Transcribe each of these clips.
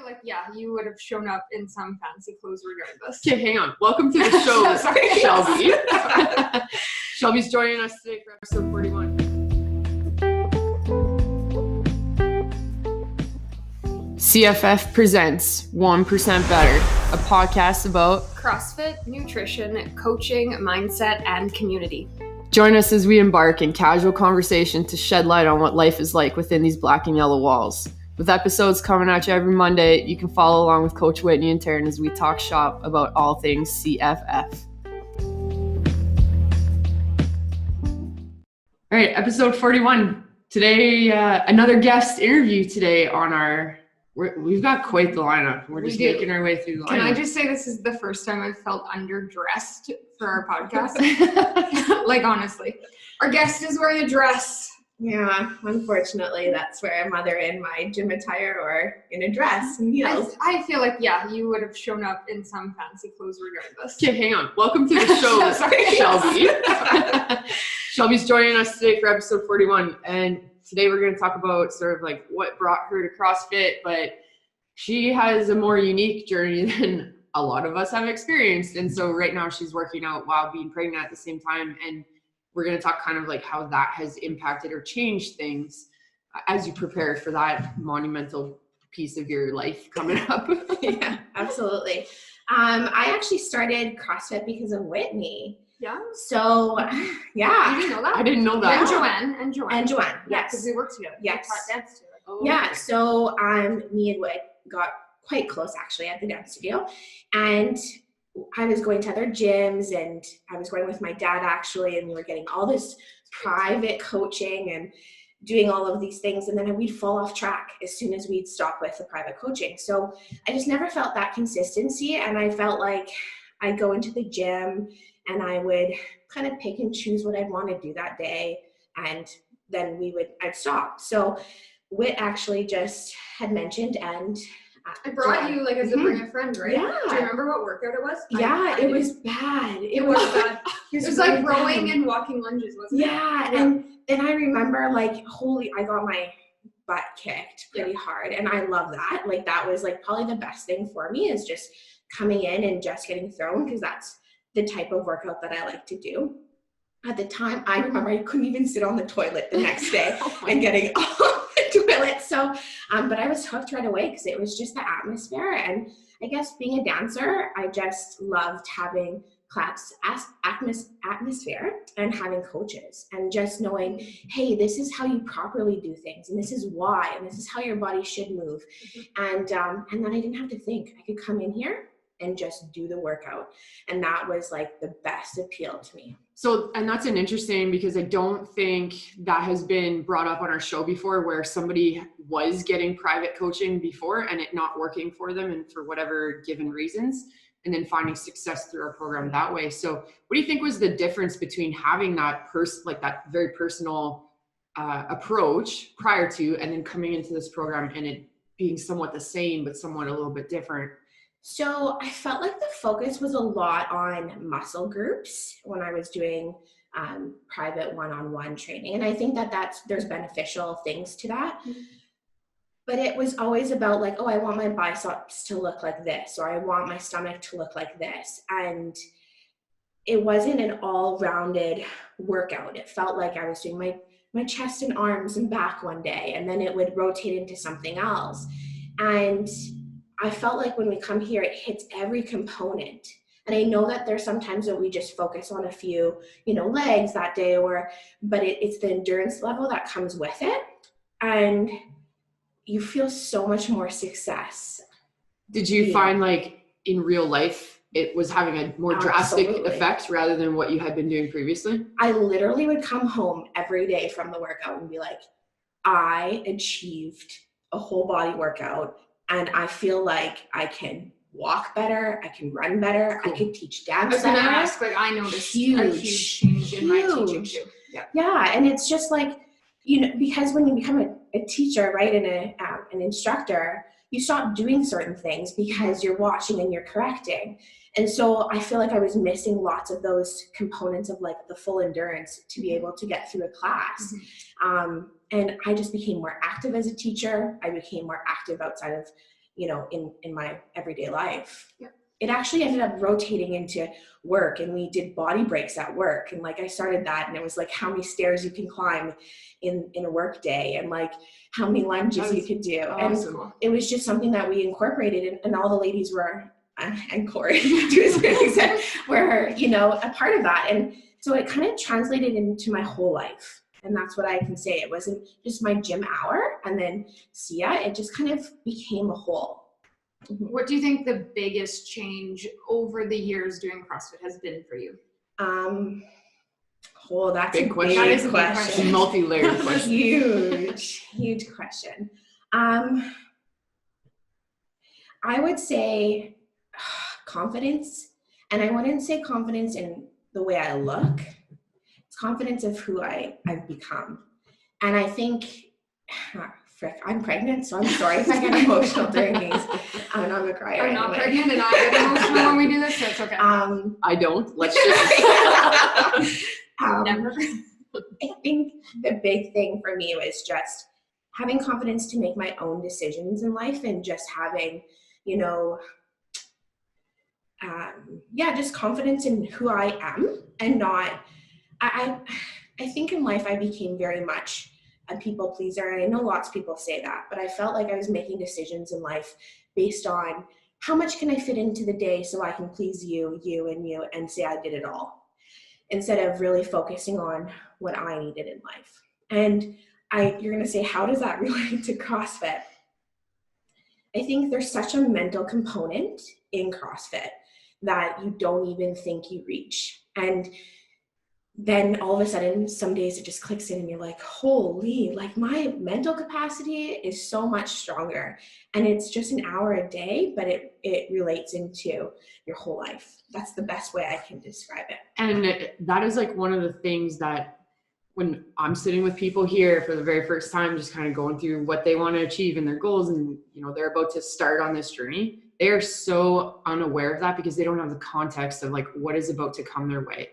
like, yeah, you would have shown up in some fancy clothes regardless. Okay, hang on. Welcome to the show, Sorry. Shelby. Shelby's joining us today for episode 41. CFF presents 1% Better, a podcast about CrossFit, nutrition, coaching, mindset, and community. Join us as we embark in casual conversation to shed light on what life is like within these black and yellow walls. With episodes coming at you every Monday, you can follow along with Coach Whitney and Taryn as we talk shop about all things CFF. All right, episode 41. Today, another guest interview today on our... We've got quite the lineup. We're just making our way through the lineup. Can I just say this is the first time I've felt underdressed for our podcast? Like, honestly. Our guest is wearing a dress. Yeah, unfortunately, that's where I'm either in my gym attire or in a dress and heels. I feel like, yeah, you would have shown up in some fancy clothes regardless. Okay, hang on. Welcome to the show, Shelby. Shelby's joining us today for episode 41, and today we're going to talk about sort of like what brought her to CrossFit, but she has a more unique journey than a lot of us have experienced. And so right now she's working out while being pregnant at the same time. And we're going to talk kind of like how that has impacted or changed things as you prepare for that monumental piece of your life coming up. Yeah, absolutely. I actually started CrossFit because of Whitney. Yeah. So, yeah. You didn't know that? I didn't know that. And Joanne, yes. Because we worked together. Yes. We taught dance together. Oh, yeah, so me and Whit got quite close actually at the dance studio, and I was going to other gyms, and I was going with my dad actually, and we were getting all this private coaching and doing all of these things, and then we'd fall off track as soon as we'd stop with the private coaching. So I just never felt that consistency, and I felt like I'd go into the gym and I would kind of pick and choose what I'd want to do that day, and then I'd stop. So Whit actually just had mentioned, and I brought you like as a bring a friend, right? Yeah. Do you remember what workout it was? Yeah, it was bad. It was bad. It was like rowing and walking lunges, wasn't it? Yeah, and I remember like, I got my butt kicked pretty hard, and I love that. Like that was like probably the best thing for me is just coming in and just getting thrown, because that's the type of workout that I like to do. At the time, I remember I couldn't even sit on the toilet the next day and getting off the toilet. So, but I was hooked right away because it was just the atmosphere. And I guess being a dancer, I just loved having class atmosphere and having coaches and just knowing, hey, this is how you properly do things, and this is why, and this is how your body should move. And then I didn't have to think. I could come in here and just do the workout. And that was like the best appeal to me. So, and that's an interesting, because I don't think that has been brought up on our show before, where somebody was getting private coaching before and it not working for them and for whatever given reasons, and then finding success through our program that way. So what do you think was the difference between having that that very personal approach prior to, and then coming into this program and it being somewhat the same, but somewhat a little bit different? So I felt like the focus was a lot on muscle groups when I was doing private one-on-one training. And I think there's beneficial things to that. Mm-hmm. But it was always about like, oh, I want my biceps to look like this, or I want my stomach to look like this. And it wasn't an all-rounded workout. It felt like I was doing my chest and arms and back one day, and then it would rotate into something else. And I felt like when we come here, it hits every component. And I know that there's sometimes that we just focus on a few, legs that day, but it's the endurance level that comes with it. And you feel so much more success. Did you find like in real life, it was having a more drastic effect rather than what you had been doing previously? I literally would come home every day from the workout and be like, I achieved a whole body workout. And I feel like I can walk better, I can run better, cool. I could teach dance better. I was going to ask, but I noticed a huge change in my teaching too. Yeah, and it's just like, because when you become a teacher, right, and an instructor, you stop doing certain things because you're watching and you're correcting. And so I feel like I was missing lots of those components of like the full endurance to be able to get through a class. Mm-hmm. And I just became more active as a teacher. I became more active outside of, in my everyday life. Yeah. It actually ended up rotating into work, and we did body breaks at work. And like I started that, and it was like how many stairs you can climb in a work day, and like how many lunges you could do. Awesome. And it was just something that we incorporated, and all the ladies were, and Corey to a certain extent, were, a part of that. And so it kind of translated into my whole life. And that's what I can say. It wasn't just my gym hour and then see ya. It just kind of became a whole. What do you think the biggest change over the years doing CrossFit has been for you? That's Big a question. big That is a big question. Multi-layered question. Huge question. I would say confidence, and I wouldn't say confidence in the way I look. It's confidence of who I've become. And I think, I'm pregnant, so I'm sorry if I get emotional during these. I'm a crier. I'm not anyway. pregnant and I get emotional when we do this, so it's okay. I don't. Let's just. Never. I think the big thing for me was just having confidence to make my own decisions in life, and just having, just confidence in who I am, and not, I think in life I became very much a people pleaser. And I know lots of people say that, but I felt like I was making decisions in life based on how much can I fit into the day so I can please you, and say I did it all, instead of really focusing on what I needed in life. And you're going to say, how does that relate to CrossFit? I think there's such a mental component in CrossFit that you don't even think you reach. And then all of a sudden, some days it just clicks in and you're like, holy, like my mental capacity is so much stronger. And it's just an hour a day, but it relates into your whole life. That's the best way I can describe it. And that is like one of the things that when I'm sitting with people here for the very first time, just kind of going through what they want to achieve and their goals, and they're about to start on this journey, they are so unaware of that because they don't have the context of like what is about to come their way.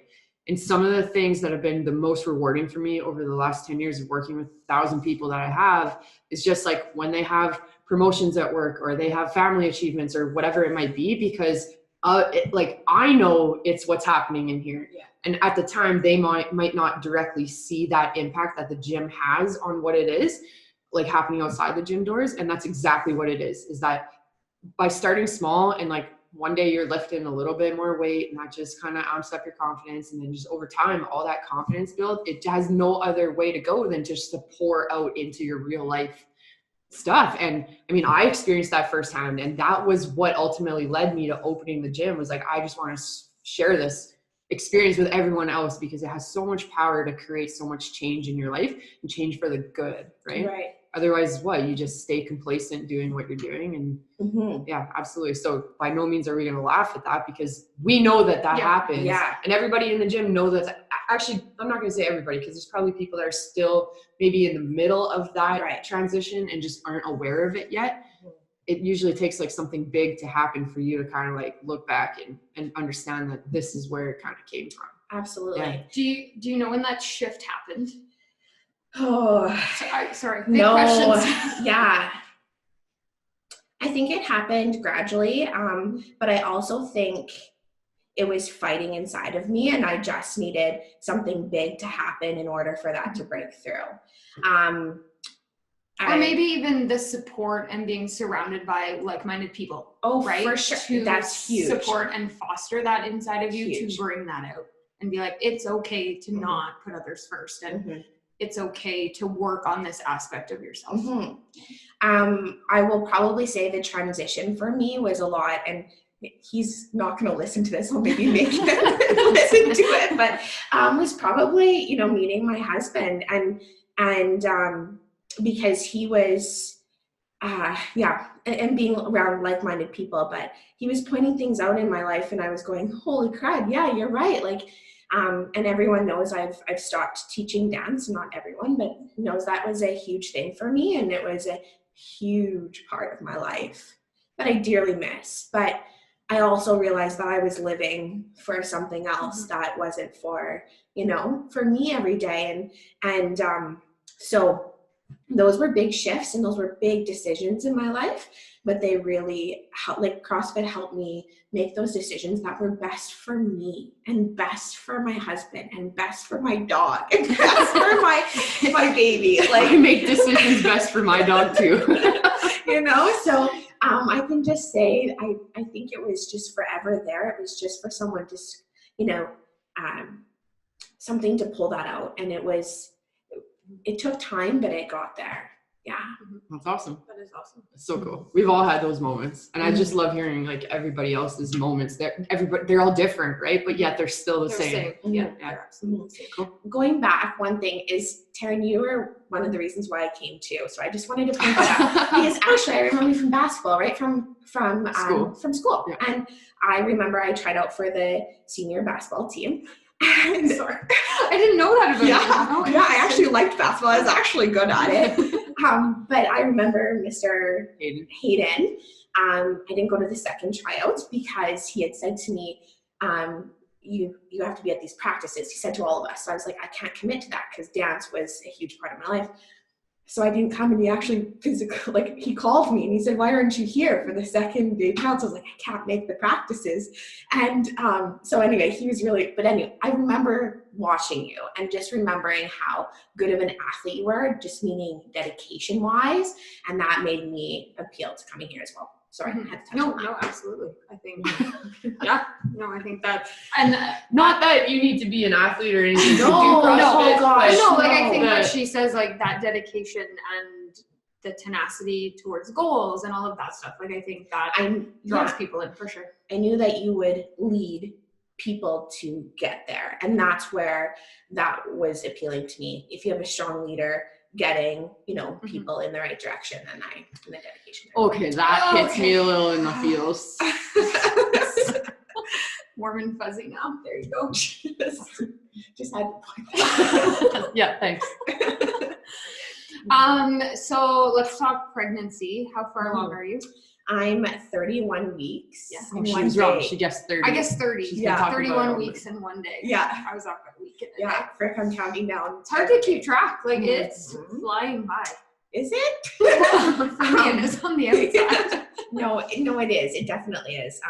And some of the things that have been the most rewarding for me over the last 10 years of working with 1,000 people that I have is just like when they have promotions at work, or they have family achievements, or whatever it might be, because I know it's what's happening in here. Yeah. And at the time they might not directly see that impact that the gym has on what it is like happening outside the gym doors. And that's exactly what it is that by starting small, and like one day you're lifting a little bit more weight, and that just kind of amps up your confidence. And then just over time, all that confidence build, it has no other way to go than just to pour out into your real life stuff. And I mean, I experienced that firsthand, and that was what ultimately led me to opening the gym. Was like, I just want to share this experience with everyone else, because it has so much power to create so much change in your life, and change for the good, right? Otherwise, you just stay complacent doing what you're doing. And yeah, absolutely. So by no means are we going to laugh at that, because we know that happens. Yeah. And everybody in the gym knows that. Actually, I'm not going to say everybody, because there's probably people that are still maybe in the middle of that transition and just aren't aware of it yet. It usually takes like something big to happen for you to kind of like look back and understand that this is where it kind of came from. Absolutely. Yeah. Do you know when that shift happened? Oh, sorry. No. Questions. Yeah. I think it happened gradually, but I also think it was fighting inside of me, and I just needed something big to happen in order for that to break through. Or maybe even the support and being surrounded by like-minded people. Oh, right? for sure. That's huge. Support and foster that inside of you Huge. to bring that out and be like, it's okay to not put others first, and it's okay to work on this aspect of yourself. I will probably say the transition for me was a lot, and he's not going to listen to this. I'll maybe make him listen to it, but was probably, meeting my husband, and because he was, and being around like-minded people, but he was pointing things out in my life, and I was going, holy crap, yeah, you're right. Like, and everyone knows I've stopped teaching dance. Not everyone, but knows that was a huge thing for me, and it was a huge part of my life that I dearly miss. But I also realized that I was living for something else that wasn't for, for me every day. And so those were big shifts and those were big decisions in my life, but they really helped, like CrossFit helped me make those decisions that were best for me and best for my husband and best for my dog and best for my baby. Like, I make decisions best for my dog too. So I can just say, I think it was just forever there. It was just for someone to, something to pull that out. And it took time, but it got there. Yeah. That's awesome. That is awesome. It's so cool. We've all had those moments, and I just love hearing like everybody else's moments. They're all different, right? But yet they're still the same. Yeah, Yeah. they're absolutely the same. Cool. Going back, one thing is, Taryn, you were one of the reasons why I came too. So I just wanted to point that out. Because actually, I remember you from basketball, right? From school. Yeah. And I remember I tried out for the senior basketball team. And Sorry. I didn't know that about you. I actually liked basketball. I was actually good at it. But I remember Mr. Hayden. I didn't go to the second tryouts because he had said to me, you have to be at these practices. He said to all of us. So I was like, I can't commit to that because dance was a huge part of my life. So I didn't come, and he actually he called me and he said, why aren't you here for the second day tryouts? I was like, I can't make the practices. And so anyway, he was but anyway, I remember watching you and just remembering how good of an athlete you were, just meaning dedication wise. And that made me appeal to coming here as well. Sorry, I had to touch on that. No, absolutely. I think, I think that, and Not that you need to be an athlete or anything to do No, CrossFit, gosh, but I think no. what she says, like that dedication and the tenacity towards goals and all of that stuff. Like I think that draws people in for sure. I knew that you would lead people to get there. And that's where that was appealing to me. If you have a strong leader getting, people in the right direction, and the dedication. okay, that hits me a little in the feels. Warm and fuzzy now. There you go. Just had to point that out. Yeah, thanks. So let's talk pregnancy. How far along are you? I'm 31 weeks. Yeah. Oh, she was wrong. She guessed 30. I guess 30. She's been Yeah. talking about 31 it all weeks in one day. Yeah. I was off a week in a day. Yeah, frick, I'm counting down. It's hard to keep track. Like it's Mhm. flying by. Is it? For me, and it's on the outside. No, it is. It definitely is.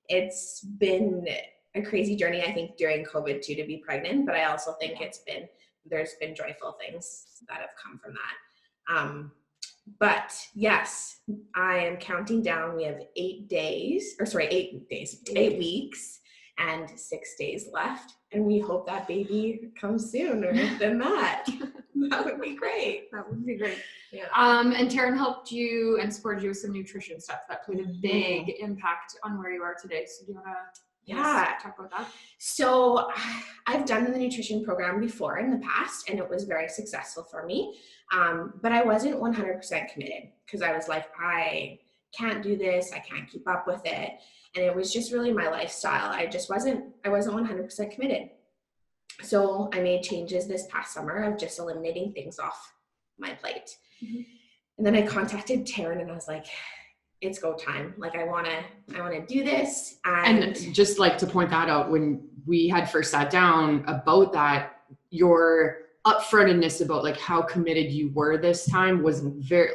It's been a crazy journey, I think, during COVID too, to be pregnant, but I also think there's been joyful things that have come from that. But yes, I am counting down. We have 8 weeks and 6 days left. And we hope that baby comes sooner than that. That would be great. That would be great. Yeah. And Taryn helped you and supported you with some nutrition stuff that played a big impact on where you are today. So do you want to talk about that? So I've done the nutrition program before in the past, and it was very successful for me. But I wasn't 100% committed because I was like, I can't do this. I can't keep up with it. And it was just really my lifestyle. I wasn't 100% committed. So I made changes this past summer of just eliminating things off my plate. Mm-hmm. And then I contacted Taryn and I was like, it's go time. Like I want to do this. And just like to point that out, when we had first sat down about that, your upfrontedness about like how committed you were this time was very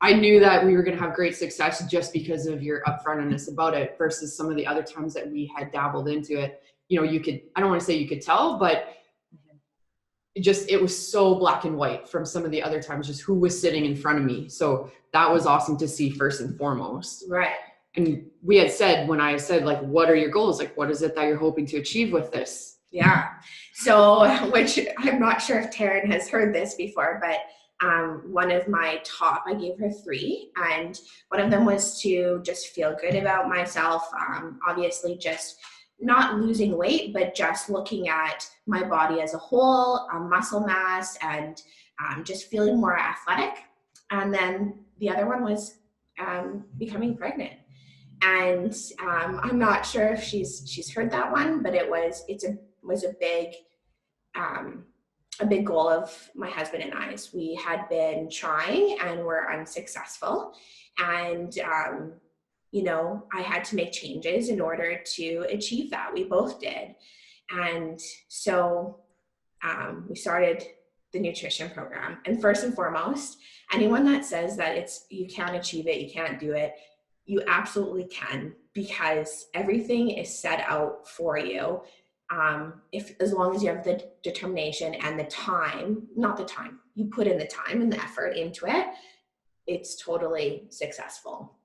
I knew that we were going to have great success just because of your upfrontedness about it versus some of the other times that we had dabbled into it. I don't want to say you could tell, but it was so black and white from some of the other times, just who was sitting in front of me. So that was awesome to see first and foremost. Right. And we had said, when I said, like, what are your goals? Like, what is it that you're hoping to achieve with this? Yeah. So, which I'm not sure if Taryn has heard this before, but one of my top, I gave her 3, and one of them was to just feel good about myself. Obviously just not losing weight, but just looking at my body as a whole, muscle mass, and just feeling more athletic. And then the other one was becoming pregnant. And I'm not sure if she's heard that one, but it was a big goal of my husband and I's. We had been trying and were unsuccessful. And, I had to make changes in order to achieve that. We both did. And so we started the nutrition program. And first and foremost, anyone that says that you can't achieve it, you can't do it, you absolutely can, because everything is set out for you. As long as you have the determination and the time, not the time, you put in the time and the effort into it, it's totally successful.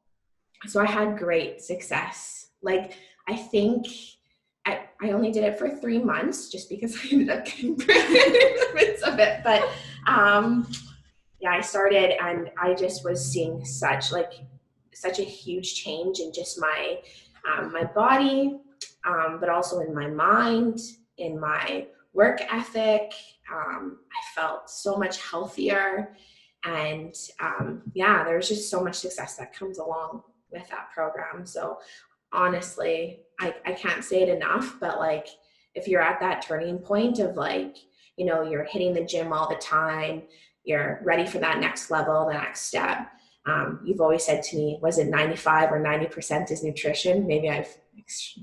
So I had great success. Like, I think I only did it for 3 months just because I ended up getting pregnant in the midst of it. But I started, and I just was seeing such a huge change in just my body, but also in my mind, in my work ethic. I felt so much healthier, and there's just so much success that comes along with that program. So honestly, I can't say it enough, but like, if you're at that turning point of like, you know, you're hitting the gym all the time, you're ready for that next level, the next step. You've always said to me, was it 95 or 90% is nutrition? Maybe I've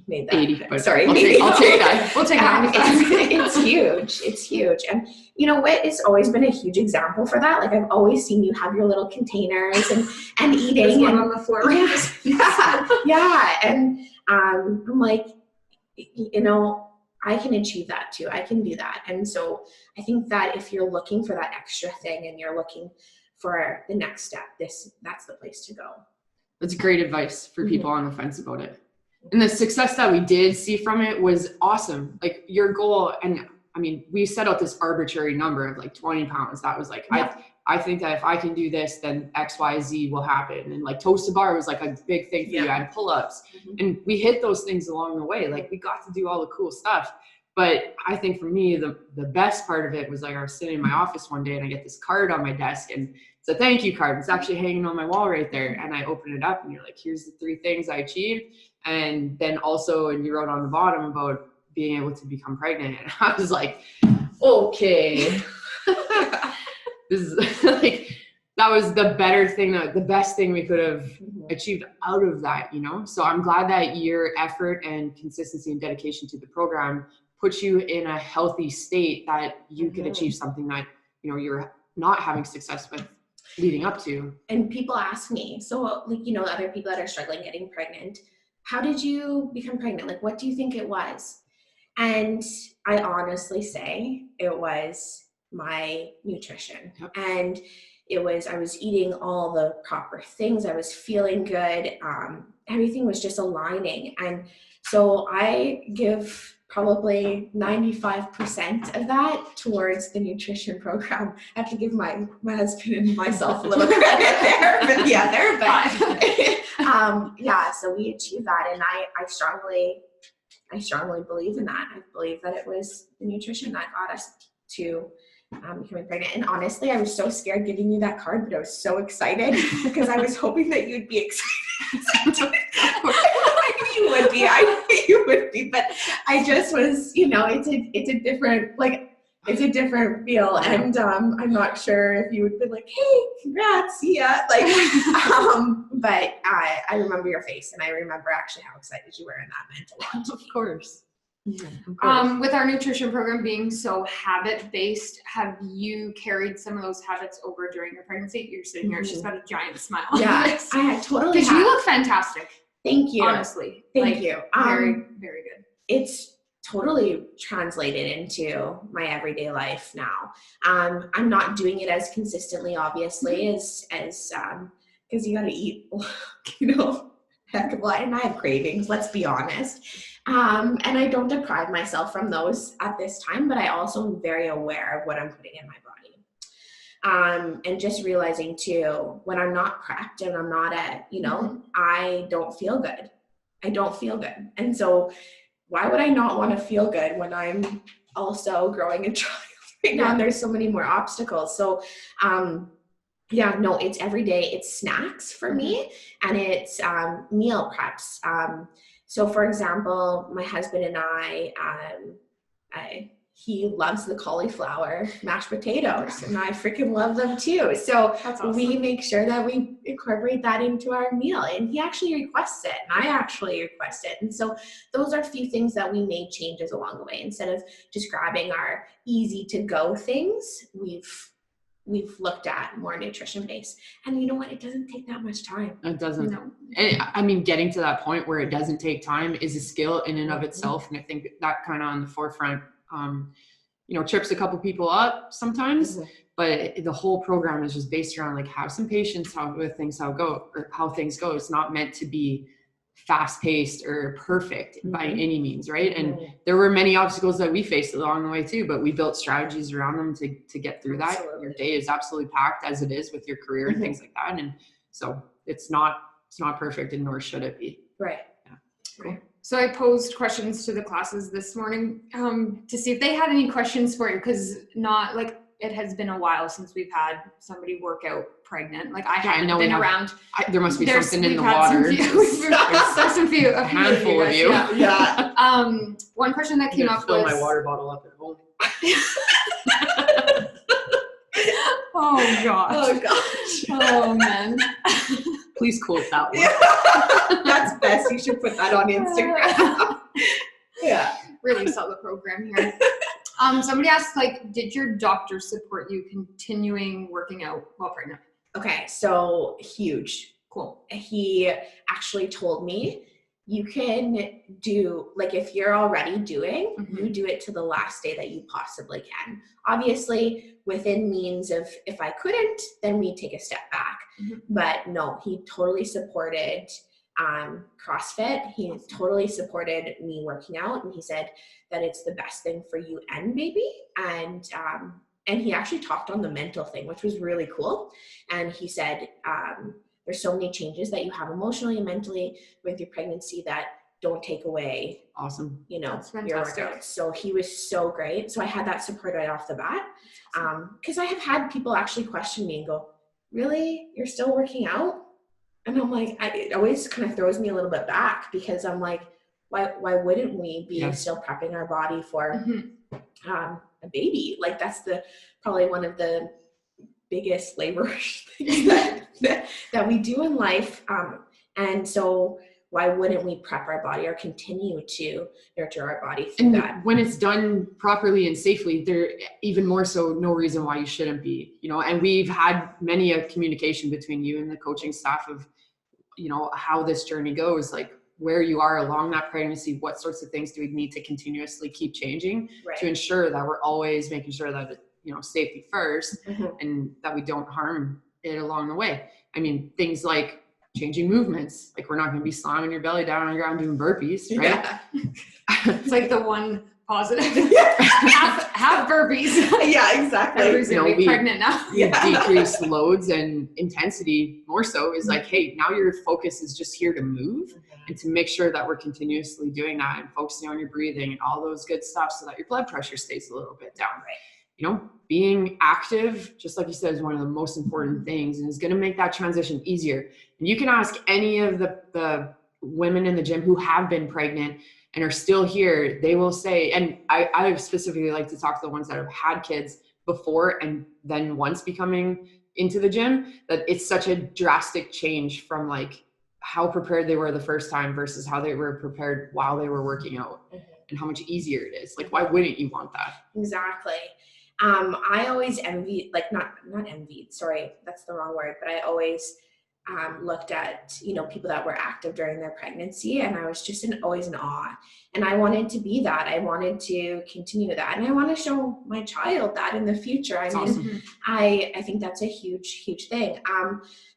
made that. 80, but sorry. I'll take that. We'll take 95. It's huge. It's huge. And you know what? It's always been a huge example for that. Like, I've always seen you have your little containers and eating. There's one on the floor. Yeah. And I'm like, you know, I can achieve that too. I can do that. And so I think that if you're looking for that extra thing and you're looking for the next step, that's the place to go. That's great advice for people on the fence about it. And the success that we did see from it was awesome. Like, your goal, and I mean, we set out this arbitrary number of like 20 pounds. That was like, I think that if I can do this, then X, Y, Z will happen. And like, toast to bar was like a big thing for you, and pull-ups. And we hit those things along the way. Like, we got to do all the cool stuff. But I think for me, the best part of it was like, I was sitting in my office one day and I get this card on my desk, and it's a thank you card. It's actually hanging on my wall right there. And I open it up and you're like, here's the 3 things I achieved. And then also, and you wrote on the bottom about being able to become pregnant. And I was like, okay, this is like, that was the better thing, the best thing we could have achieved out of that, you know? So I'm glad that your effort and consistency and dedication to the program puts you in a healthy state that you can achieve something that, you know, you're not having success with leading up to. And people ask me, so like, you know, other people that are struggling getting pregnant, how did you become pregnant? Like, what do you think it was? And I honestly say it was my nutrition. And I was eating all the proper things. I was feeling good. Everything was just aligning. And so I give probably 95% of that towards the nutrition program. I have to give my husband and myself a little credit there for the other, but so we achieved that. And I strongly believe in that. I believe that it was the nutrition that got us to becoming pregnant. And honestly, I was so scared giving you that card, but I was so excited because I was hoping that you'd be excited. I knew you would be. I knew you would be, but I just was, you know, it's a different feel. And I'm not sure if you would be like, hey, congrats, see ya. Like, but I remember your face, and I remember actually how excited you were, and that meant a lot to me. Of course. With our nutrition program being so habit-based, have you carried some of those habits over during your pregnancy? You're sitting here, it's just got a giant smile. Yeah, I totally because you look fantastic. Thank you. Honestly. Thank you. Very, very good. It's totally translated into my everyday life now. I'm not doing it as consistently, obviously, as because you got to eat, you know, heck of a lot, and I have cravings, let's be honest. And I don't deprive myself from those at this time, but I also am very aware of what I'm putting in my body. And just realizing too, when I'm not prepped and I'm not at, you know, I don't feel good. And so why would I not want to feel good when I'm also growing a child right now? And there's so many more obstacles. So, it's every day. It's snacks for me, and it's meal preps. So for example, my husband and I he loves the cauliflower mashed potatoes, and I freaking love them too. So That's awesome. we make sure that we incorporate that into our meal, and he actually requests it, and I actually request it. And so those are a few things that we made changes along the way. Instead of just grabbing our easy to go things, we've looked at more nutrition based. And you know what? It doesn't take that much time. It doesn't. No. And I mean, getting to that point where it doesn't take time is a skill in and of itself. And I think that kind of on the forefront, trips a couple people up sometimes, but the whole program is just based around like have some patience with things, how things go. It's not meant to be fast paced or perfect by any means. Right. And there were many obstacles that we faced along the way too, but we built strategies around them to get through that. Absolutely. Your day is absolutely packed as it is with your career and things like that. And so it's not perfect, and nor should it be. Right. Yeah. Cool. So I posed questions to the classes this morning to see if they had any questions for you, because it has been a while since we've had somebody work out pregnant. Like I haven't been around. There must be something in the we've had water. A handful of you. Yeah. One question that came up fill was my water bottle up at home. Oh gosh. Oh gosh. Oh man. Please quote that one. That's best. You should put that on Instagram. Yeah. Really sell the program here. Somebody asked, did your doctor support you continuing working out while pregnant? Okay, so huge. Cool. He actually told me you can do, if you're already doing, you do it to the last day that you possibly can. Obviously, within means of if I couldn't, then we take a step back. But no, he totally supported CrossFit. He totally supported me working out, and he said that it's the best thing for you and baby. And he actually talked on the mental thing, which was really cool. And he said, there's so many changes that you have emotionally and mentally with your pregnancy that don't take away, awesome, your fantastic. workouts. So he was so great. So I had that support right off the bat. Because I have had people actually question me and go, really? You're still working out? And I'm like, it always kind of throws me a little bit back, because I'm like, why wouldn't we be still prepping our body for a baby? That's probably one of the biggest labor things that we do in life. And so why wouldn't we prep our body or continue to nurture our body through that? When it's done properly and safely, there even more so, no reason why you shouldn't be, and we've had many a communication between you and the coaching staff of, how this journey goes, where you are along that pregnancy, what sorts of things do we need to continuously keep changing to ensure that we're always making sure that, safety first and that we don't harm it along the way. I mean, things like changing movements, we're not going to be slamming your belly down on the ground doing burpees, right? Yeah. It's the one positive. have burpees. Yeah, exactly. Everybody's going to be pregnant now. Decrease loads and intensity more so is hey, now your focus is just here to move and to make sure that we're continuously doing that and focusing on your breathing and all those good stuff so that your blood pressure stays a little bit down. Right. Being active, just like you said, is one of the most important things and is going to make that transition easier. And you can ask any of the women in the gym who have been pregnant and are still here, they will say, and I specifically like to talk to the ones that have had kids before and then once becoming into the gym, that it's such a drastic change from how prepared they were the first time versus how they were prepared while they were working out and how much easier it is. Why wouldn't you want that? Exactly. I always envy, not envied, sorry, that's the wrong word, but I always looked at, people that were active during their pregnancy, and I was just always in awe. And I wanted to be that. I wanted to continue that. And I want to show my child that in the future. I mean, awesome. I think that's a huge, huge thing.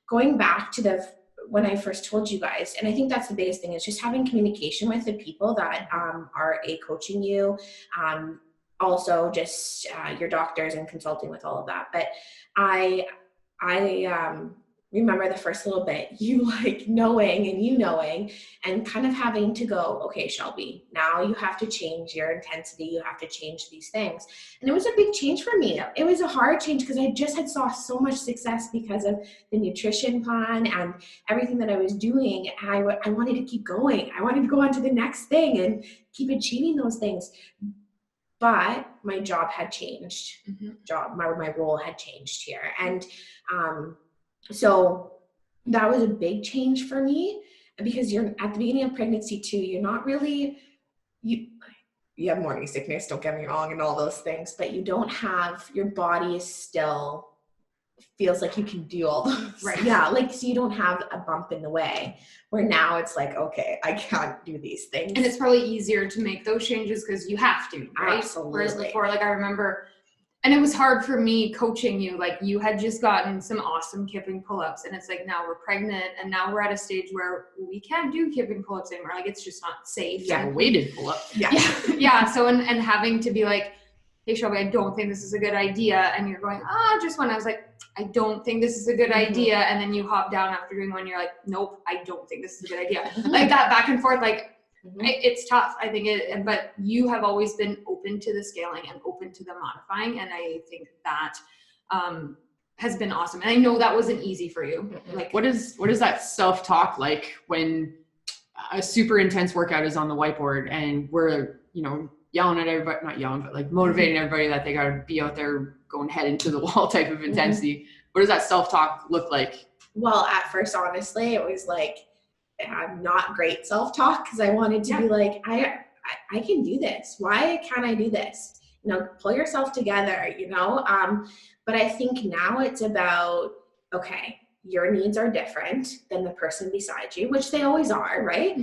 Going back to when I first told you guys, and I think that's the biggest thing, is just having communication with the people that are coaching you. Also just your doctors and consulting with all of that. But I remember the first little bit, you knowing and kind of having to go, okay, Shelby, now you have to change your intensity. You have to change these things. And it was a big change for me. It was a hard change because I just had saw so much success because of the nutrition plan and everything that I was doing. And I wanted to keep going. I wanted to go on to the next thing and keep achieving those things. but my job had changed. My role had changed here. And so that was a big change for me, because you're at the beginning of pregnancy too, you're not really, you have morning sickness, don't get me wrong, and all those things, but you don't have, your body is still feels like you can do all those. Right. Yeah. Like, so you don't have a bump in the way, where now it's like, okay, I can't do these things. And it's probably easier to make those changes because you have to, right? Absolutely. Whereas before, like I remember, and it was hard for me coaching you, like you had just gotten some awesome kipping pull-ups, and it's like, now we're pregnant and now we're at a stage where we can't do kipping pull-ups anymore. Like, it's just not safe. Yeah, weighted pull-up. Yeah. So, and having to be like, hey Shelby, I don't think this is a good idea. And you're going, just one. I was like, I don't think this is a good idea. And then you hop down after doing one, you're like, nope, I don't think this is a good idea. Like that back and forth, like it's tough. I think but you have always been open to the scaling and open to the modifying. And I think that has been awesome. And I know that wasn't easy for you. Like, what is that self-talk like when a super intense workout is on the whiteboard and we're, yelling at everybody, not yelling, but like motivating everybody that they got to be out there going head into the wall type of intensity. What does that self-talk look like? Well, at first, honestly, it was like not great self-talk, because I wanted to be like, I can do this. Why can't I do this? Pull yourself together, but I think now it's about, okay, your needs are different than the person beside you, which they always are, right?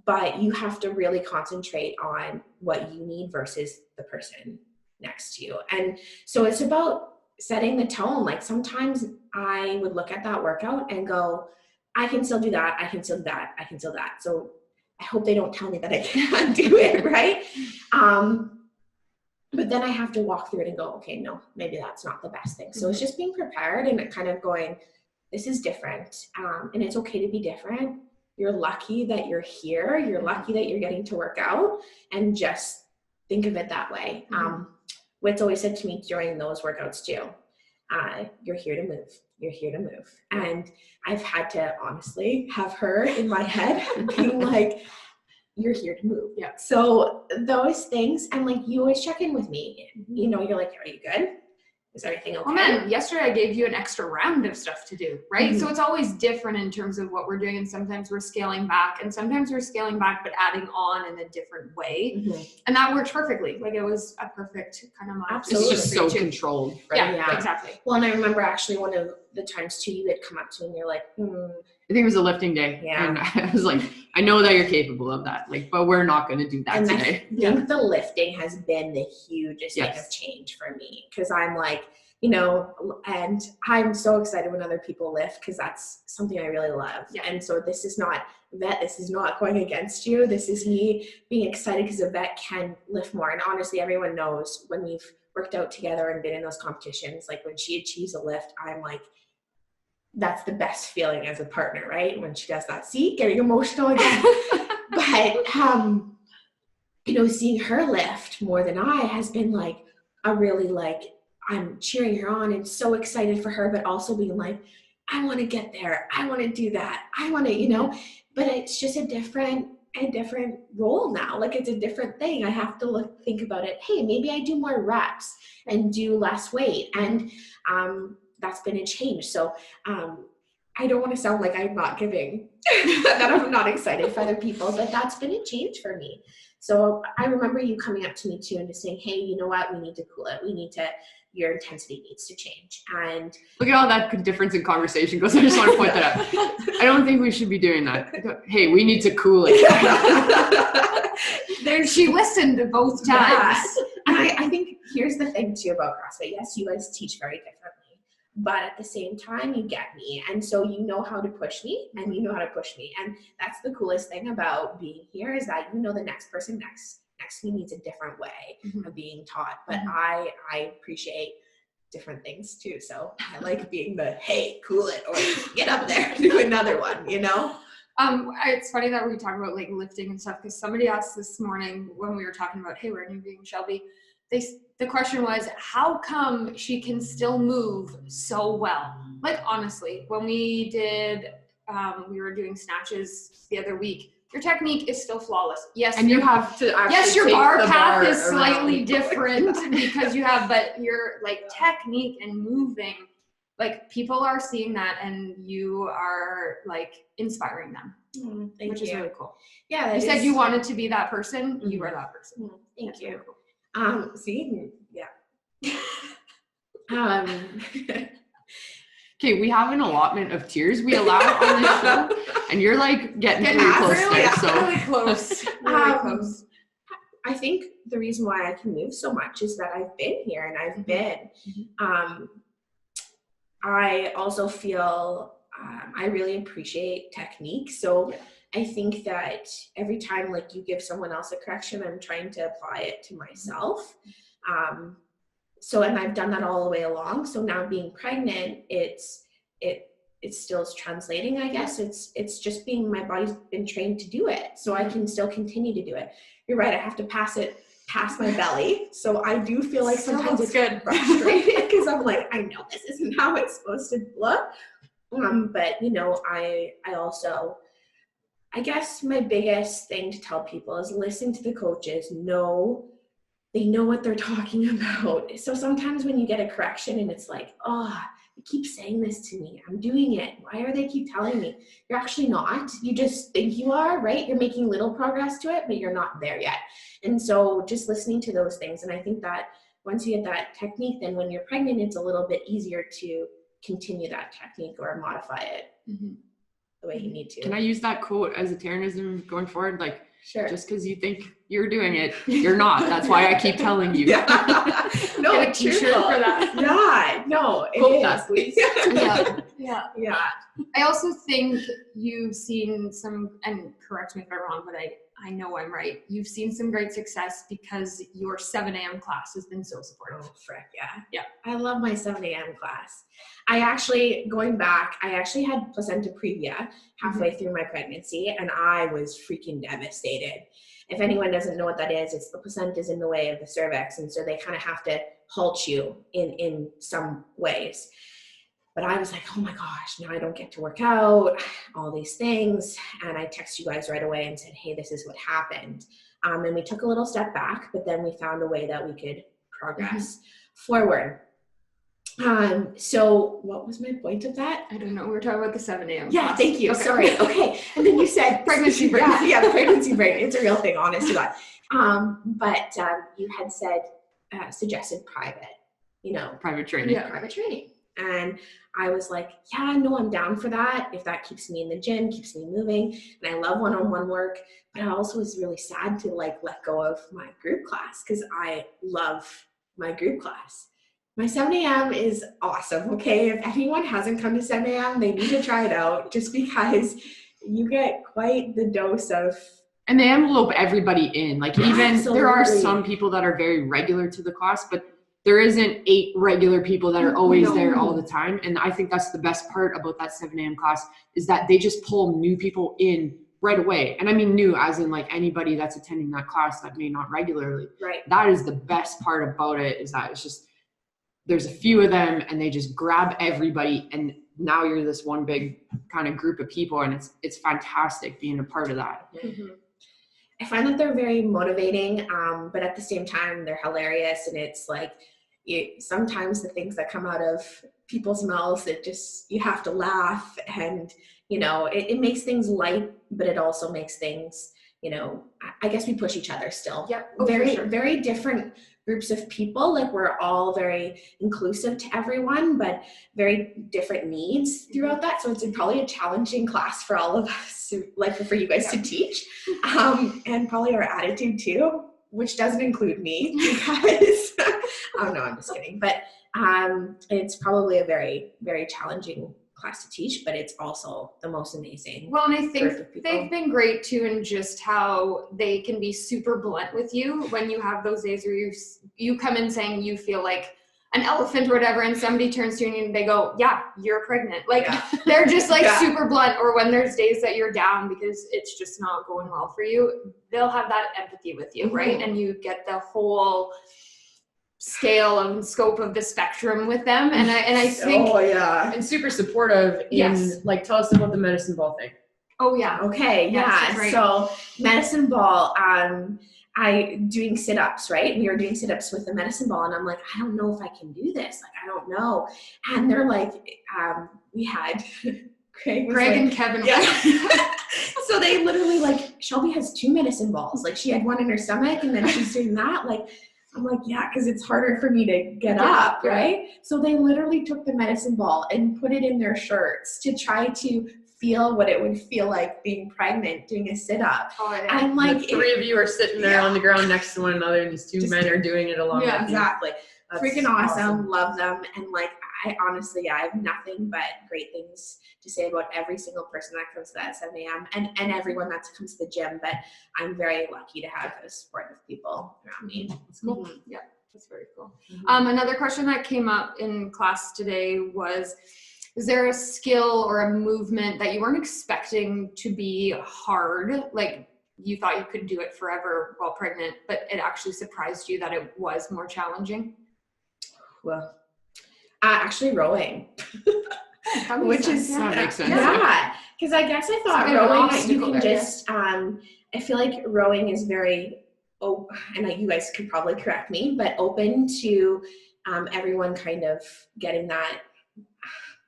But you have to really concentrate on what you need versus the person next to you. And so it's about setting the tone. Like, sometimes I would look at that workout and go, I can still do that. I can still do that. I can still do that. So I hope they don't tell me that I can't do it. Right. But then I have to walk through it and go, okay, no, maybe that's not the best thing. So it's just being prepared and kind of going, this is different. And it's okay to be different. You're lucky that you're here. You're lucky that you're getting to work out, and just think of it that way. Whit's always said to me during those workouts too, you're here to move. You're here to move. And I've had to honestly have her in my head being like, you're here to move. Yeah. So those things, and like, you always check in with me. You're like, are you good? Is everything okay? Well, man, yesterday I gave you an extra round of stuff to do, right? So it's always different in terms of what we're doing. And sometimes we're scaling back, and sometimes we're scaling back, but adding on in a different way. And that works perfectly. Like, it was a perfect kind of mind. Absolutely. It's just so controlled, right? Yeah, exactly. Well, and I remember actually one of the times too, you had come up to me and you're like, I think it was a lifting day. Yeah. And I was like, I know that you're capable of that. Like, but we're not going to do that and today. I think the lifting has been the hugest thing of change for me. Cause I'm like, and I'm so excited when other people lift, because that's something I really love. Yeah. And so this is not vet, this is not going against you. This is me being excited because a vet can lift more. And honestly, everyone knows when we've worked out together and been in those competitions, like when she achieves a lift, I'm like, that's the best feeling as a partner, right? When she does that. See, getting emotional again. But, seeing her lift more than I has been like a really like, I'm cheering her on and so excited for her, but also being like, I want to get there. I want to do that. I want to, but it's just a different role now. Like, it's a different thing. I have to think about it. Hey, maybe I do more reps and do less weight. And, that's been a change. So, I don't want to sound like I'm not giving, that I'm not excited for other people, but that's been a change for me. So I remember you coming up to me too and just saying, hey, you know what? We need to cool it. Your intensity needs to change. And look at all that difference in conversation goes. I just want to point that out. I don't think we should be doing that. Hey, we need to cool it. There, she listened both times. Yes. And I think here's the thing too about CrossFit. Yes, you guys teach very differently, but at the same time, you get me. And so you know how to push me, and you know how to push me. And that's the coolest thing about being here, is that the next person next to me needs a different way of being taught. But I appreciate different things too. So I like being the, hey, cool it, or get up there, do another one, It's funny that we talk about like lifting and stuff, because somebody asked this morning when we were talking about, hey, we're interviewing Shelby. The question was, how come she can still move so well? Like, honestly, when we did we were doing snatches the other week. Your technique is still flawless. Yes. And you have to actually yes, your take bar the path bar is around. slightly different because you have, but your like technique and moving, like people are seeing that and you are like inspiring them, Thank which you. is really cool. Yeah. You said you wanted to be that person. You are that person. Thank That's you. really cool. See? Yeah. Okay, we have an allotment of tiers we allow on this show, and you're like getting pretty close really, there. So really close. Really close. I think the reason why I can move so much is that I've been here and I've been. I also feel I really appreciate technique. So I think that every time like you give someone else a correction, I'm trying to apply it to myself. And I've done that all the way along. So now being pregnant, it still is translating, I guess. It's just being, my body's been trained to do it. So I can still continue to do it. You're right. I have to pass it past my belly. So I do feel like sometimes it's good. frustrating because I'm like, I know this isn't how it's supposed to look. But you know, I also, I guess my biggest thing to tell people is listen to the coaches. They know what they're talking about. So sometimes when you get a correction and it's like, oh, they keep saying this to me, I'm doing it, why are they keep telling me? You're actually not. You just think you are, right? You're making little progress to it, but you're not there yet. And so just listening to those things. And I think that once you get that technique, then when you're pregnant, it's a little bit easier to continue that technique or modify it the way you need to. can I use that quote as a Terranism going forward? Like, Sure. just because you think you're doing it, you're not. That's why I keep telling you. Yeah. No, Get a t-shirt for that. Yeah, no, it Quote is. that, please. Yeah. I also think you've seen some, and correct me if I'm wrong, but I know I'm right. You've seen some great success because your 7 a.m. class has been so supportive. Oh, frick, yeah. Yeah. I love my 7 a.m. class. I actually had placenta previa halfway through my pregnancy, and I was freaking devastated. If anyone doesn't know what that is, it's the placenta's in the way of the cervix, and so they kind of have to halt you in some ways. But I was like, oh my gosh, now I don't get to work out, all these things. And I texted you guys right away and said, hey, this is what happened. And we took a little step back, but then we found a way that we could progress forward. So what was my point of that? I don't know. We were talking about the 7 a.m. Yeah, class. thank you. Okay. Sorry. Okay. And then you said Pregnancy brain. Yeah, pregnancy brain. It's a real thing, honest to God. But you had said suggested private, Private training. Yeah. private training. And I was like, yeah, no, I'm down for that. If that keeps me in the gym, keeps me moving. And I love one-on-one work, but I also was really sad to let go of my group class because I love my group class. My 7 a.m. is awesome. Okay. If anyone hasn't come to 7 a.m., they need to try it out just because you get quite the dose of. And they envelope everybody in. Like even there are Absolutely. some people that are very regular to the class, but there isn't 8 regular people that are always there all the time. And I think that's the best part about that 7 a.m. class is that they just pull new people in right away. And I mean new as in like anybody that's attending that class that may not regularly. Right. That is the best part about it is that it's just, there's a few of them and they just grab everybody and now you're this one big kind of group of people and it's fantastic being a part of that. I find that they're very motivating, but at the same time, they're hilarious. And it's like, sometimes the things that come out of people's mouths, you have to laugh. And, it makes things light, but it also makes things, I guess we push each other still. Yep. Very different groups of people. Like we're all very inclusive to everyone, but very different needs throughout that. So it's probably a challenging class for all of us, like for you guys to teach, and probably our attitude too, which doesn't include me because, oh no, I'm just kidding. But it's probably a very, very challenging class to teach, but it's also the most amazing. Well, and I think they've been great too in just how they can be super blunt with you when you have those days where you come in saying you feel like an elephant or whatever, and somebody turns to you and they go, yeah, you're pregnant. Like they're just like super blunt. Or when there's days that you're down because it's just not going well for you, they'll have that empathy with you, right? And you get the whole scale and scope of the spectrum with them. And I think, and super supportive in like, tell us about the medicine ball thing. Oh yeah. Okay. Yes, Yeah. that's right. So medicine ball, I doing sit-ups, right? We were doing sit-ups with the medicine ball, and I'm like, I don't know if I can do this. Like, I don't know. And they're like, we had Greg and Kevin. Yeah. So they literally like, Shelby has 2 medicine balls. Like, she had one in her stomach, and then she's doing that. Like, I'm like, yeah, because it's harder for me to get up, right? So they literally took the medicine ball and put it in their shirts to try to feel what it would feel like being pregnant doing a sit-up. Oh, yeah. And like, the 3 of you are sitting there on the ground next to one another, and these 2 men are doing it along with you. Exactly. That's freaking awesome. Love them. And like, I honestly, I have nothing but great things to say about every single person that comes to that 7 a.m. and everyone that comes to the gym. But I'm very lucky to have those supportive people around me. That's cool. Mm-hmm. Yeah, that's very cool. Another question that came up in class today was, is there a skill or a movement that you weren't expecting to be hard? Like, you thought you could do it forever while pregnant, but it actually surprised you that it was more challenging? Well, actually rowing. Which is, that makes sense. Yeah, because I guess I thought rowing, you can there, just, I feel like rowing is very, and you guys could probably correct me, but open to everyone kind of getting that.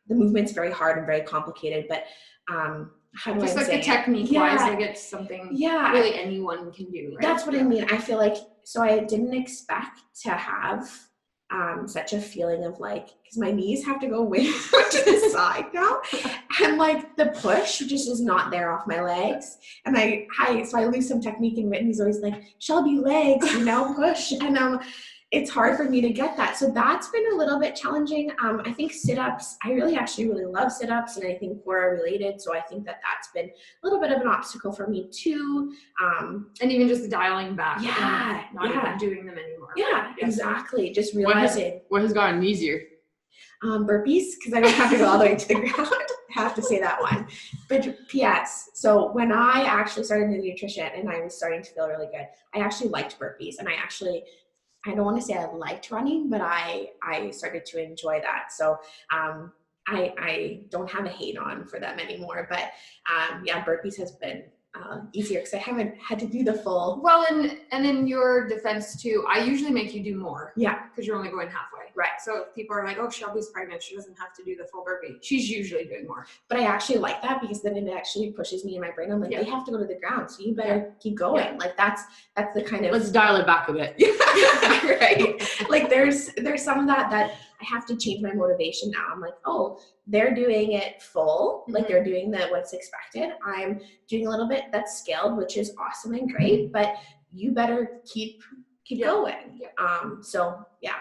The movement's very hard and very complicated, but how do just I like say the technique wise, like it's something really anyone can do, right? That's what I mean. I feel like, so I didn't expect to have such a feeling of like, because my knees have to go way to the side now, and like the push just is not there off my legs, and so I lose some technique, and Whitney's always like, Shelby, legs, push, and it's hard for me to get that. So that's been a little bit challenging. I think sit-ups, I really love sit-ups, and I think core are related. So I think that that's been a little bit of an obstacle for me too. And even just dialing back. Yeah. Not even doing them anymore. Yeah, exactly. Just realizing. What has gotten easier? Burpees, because I don't have to go all the way to the ground. I have to say that one. But P.S. So when I actually started the nutrition and I was starting to feel really good, I actually liked burpees, and I don't want to say I liked running, but I started to enjoy that. So I don't have a hate on for them anymore. But burpees has been easier because I haven't had to do the full. Well, and in your defense too, I usually make you do more. Yeah. Because you're only going halfway. Right. So if people are like, oh, Shelby's pregnant, she doesn't have to do the full burpee. She's usually doing more. But I actually like that because then it actually pushes me in my brain. I'm like, they have to go to the ground, so you better keep going. Yeah. Like that's the kind of. Let's dial it back a bit. Right. Like there's some of that I have to change my motivation now. I'm like, oh, they're doing it full. Like they're doing what's expected. I'm doing a little bit that's scaled, which is awesome and great, but you better keep going. Yeah. So yeah.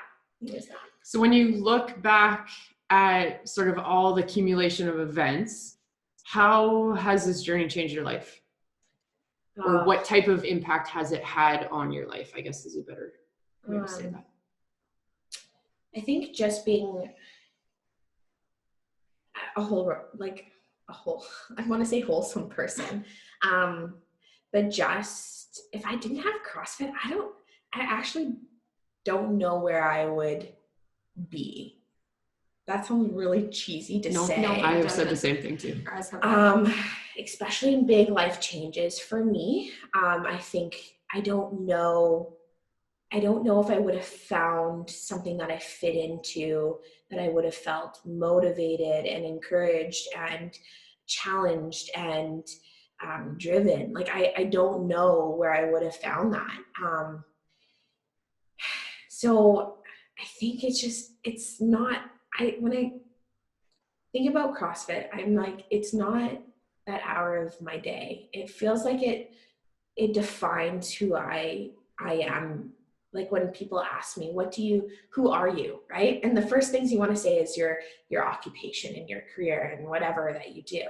So when you look back at sort of all the accumulation of events, how has this journey changed your life? Or what type of impact has it had on your life, I guess is a better way to say that. I think just being I want to say wholesome person. But just, if I didn't have CrossFit, I actually don't know where I would be. That sounds really cheesy to say. No, I have said the same thing too. Especially in big life changes for me. I think I don't know if I would have found something that I fit into, that I would have felt motivated and encouraged and challenged and driven. Like I don't know where I would have found that. So I think it's not, when I think about CrossFit, I'm like, it's not that hour of my day. It feels like it defines who I am. Like when people ask me, who are you, right? And the first things you want to say is your occupation and your career and whatever that you do.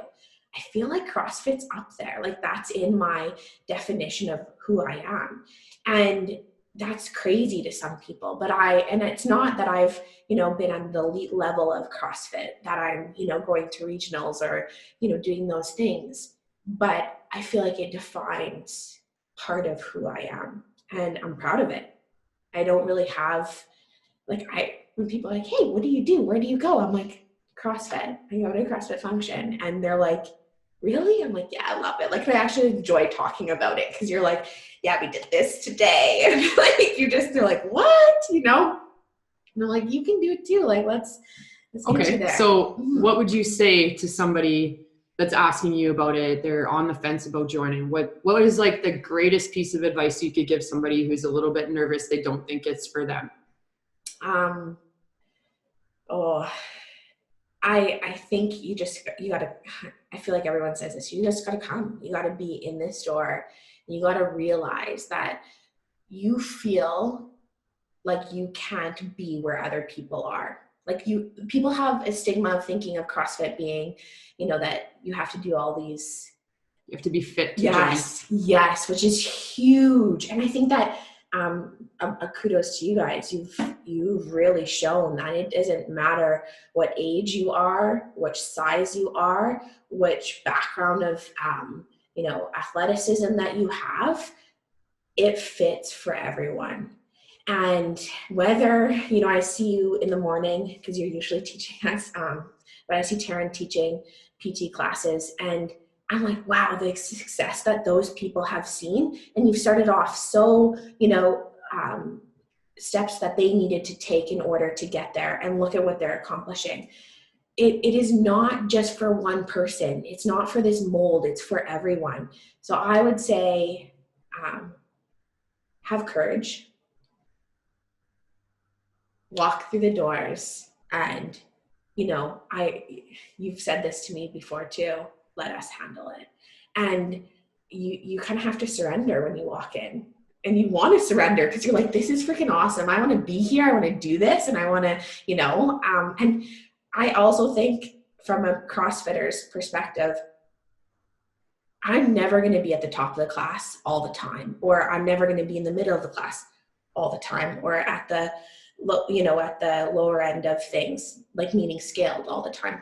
I feel like CrossFit's up there. Like that's in my definition of who I am. And that's crazy to some people, and it's not that I've, been on the elite level of CrossFit, that I'm, going to regionals or, doing those things, but I feel like it defines part of who I am, and I'm proud of it. I don't really have like when people are like, hey, what do you do? Where do you go? I'm like, CrossFit. I go to CrossFit Function. And they're like, really? I'm like, yeah, I love it. Like, I actually enjoy talking about it because you're like, yeah, we did this today. And like, they're like, what? You know? And they're like, you can do it too. Like, let's get you there. So what would you say to somebody that's asking you about it? They're on the fence about joining. What is like the greatest piece of advice you could give somebody who's a little bit nervous? They don't think it's for them. I think you gotta, I feel like everyone says this, you just gotta come. You gotta be in this door. And you gotta realize that you feel like you can't be where other people are. Like people have a stigma of thinking of CrossFit being, you know, that you have to do all these. You have to be fit to Yes, which is huge. And I think that a kudos to you guys. You've really shown that it doesn't matter what age you are, which size you are, which background of athleticism that you have. It fits for everyone. And whether, I see you in the morning because you're usually teaching us, but I see Taryn teaching PT classes, and I'm like, wow, the success that those people have seen. And you've started off so, steps that they needed to take in order to get there, and look at what they're accomplishing. It is not just for one person. It's not for this mold. It's for everyone. So I would say, have courage, walk through the doors, and, you've said this to me before too, let us handle it. And you kind of have to surrender when you walk in, and you want to surrender because you're like, this is freaking awesome. I want to be here. I want to do this. And I want to, and I also think from a CrossFitter's perspective, I'm never going to be at the top of the class all the time, or I'm never going to be in the middle of the class all the time, or at the, at the lower end of things, like meaning scaled all the time.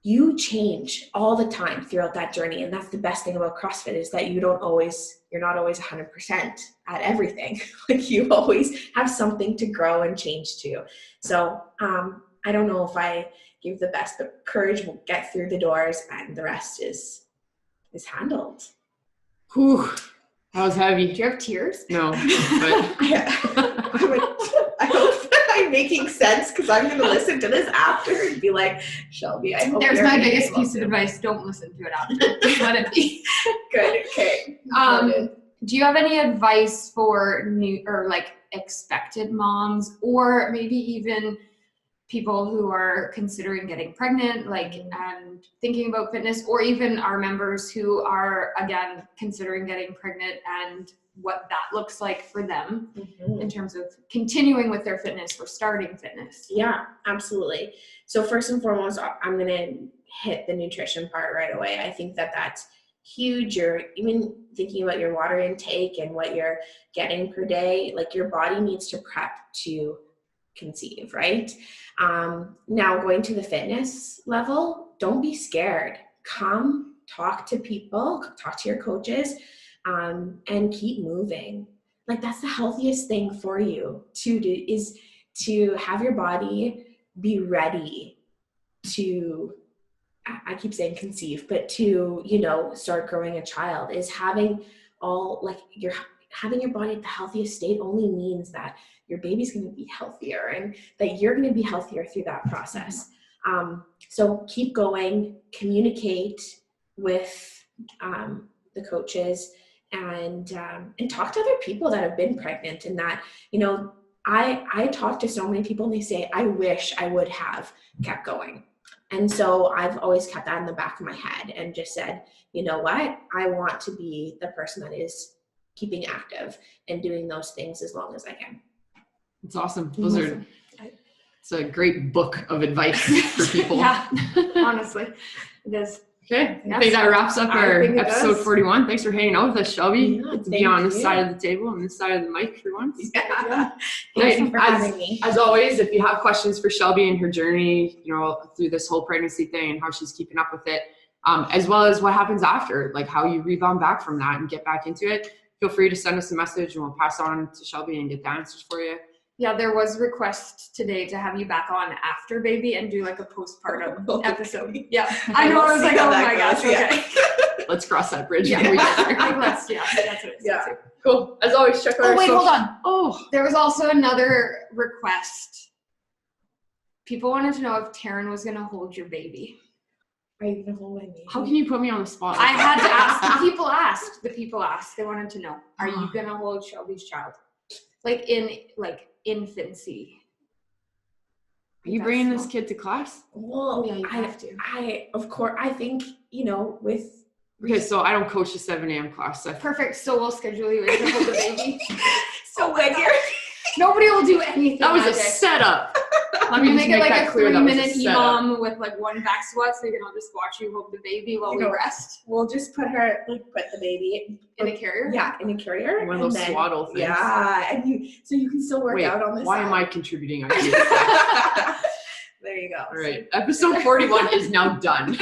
You change all the time throughout that journey. And that's the best thing about CrossFit, is that you're not always 100% at everything. Like, you always have something to grow and change to. So I don't know if I give the best, but courage will get through the doors, and the rest is handled. Whew, that was heavy. Do you have tears? No, but I hope I'm making sense, because I'm going to listen to this after and be like, Shelby, I hope there's my biggest piece of advice. Don't listen to it after. Just let it be. Good. Okay. Do you have any advice for new or like expected moms, or maybe even people who are considering getting pregnant, and thinking about fitness, or even our members who are, again, considering getting pregnant, and what that looks like for them in terms of continuing with their fitness or starting fitness? Yeah, absolutely. So first and foremost, I'm going to hit the nutrition part right away. I think that that's huge. You're even thinking about your water intake and what you're getting per day. Like, your body needs to prep to conceive, right? Now, going to the fitness level, don't be scared. Come talk to people, talk to your coaches, and keep moving. Like, that's the healthiest thing for you to do, is to have your body be ready to, I keep saying conceive, but to, start growing a child. Is having having your body at the healthiest state only means that your baby's going to be healthier, and that you're going to be healthier through that process. So keep going, communicate with the coaches, and talk to other people that have been pregnant, and that, I talk to so many people, and they say, I wish I would have kept going. And so I've always kept that in the back of my head, and just said, you know what, I want to be the person that is keeping active and doing those things as long as I can. It's awesome. It's a great book of advice for people. Yeah, honestly, it is. Okay, I think that wraps up our episode 41. Thanks for hanging out with us, Shelby. Yeah, to be on this side of the table and this side of the mic for once. Yeah. Thanks for having me. As always, if you have questions for Shelby and her journey, through this whole pregnancy thing and how she's keeping up with it, as well as what happens after, like how you rebound back from that and get back into it, feel free to send us a message, and we'll pass on to Shelby and get the answers for you. Yeah, there was request today to have you back on after baby and do like a postpartum episode. Yeah, I know. I was like, oh my gosh, okay. Let's cross that bridge. Yeah, when we get there. that's what it is. Yeah. That's it. Cool. As always, check out our Wait, social- hold on. Oh, There was also another request. People wanted to know if Taryn was going to hold your baby. Are you gonna hold my baby? how can you put me on the spot? I had to ask. The people asked. They wanted to know, are you going to hold Shelby's child? Like in infancy. Are you bringing this kid to class? Well, Yeah, you have to. I of course, I think, with Okay, so I don't coach the 7 a.m. class. So Perfect. So we'll schedule you in to hold the baby. so when you're Nobody will do anything. that was a day. setup. Let I'm me gonna just make it make like that a clear. That was a 3-minute setup. EMOM with like one back squat, so you can all just watch you hold the baby while we rest we'll just put the baby in a carrier. yeah, in a carrier. One of those and then- swaddle things. Yeah, and so you can still work Wait, out on this. why am I contributing ideas? There you go. All right, episode 41 is now done.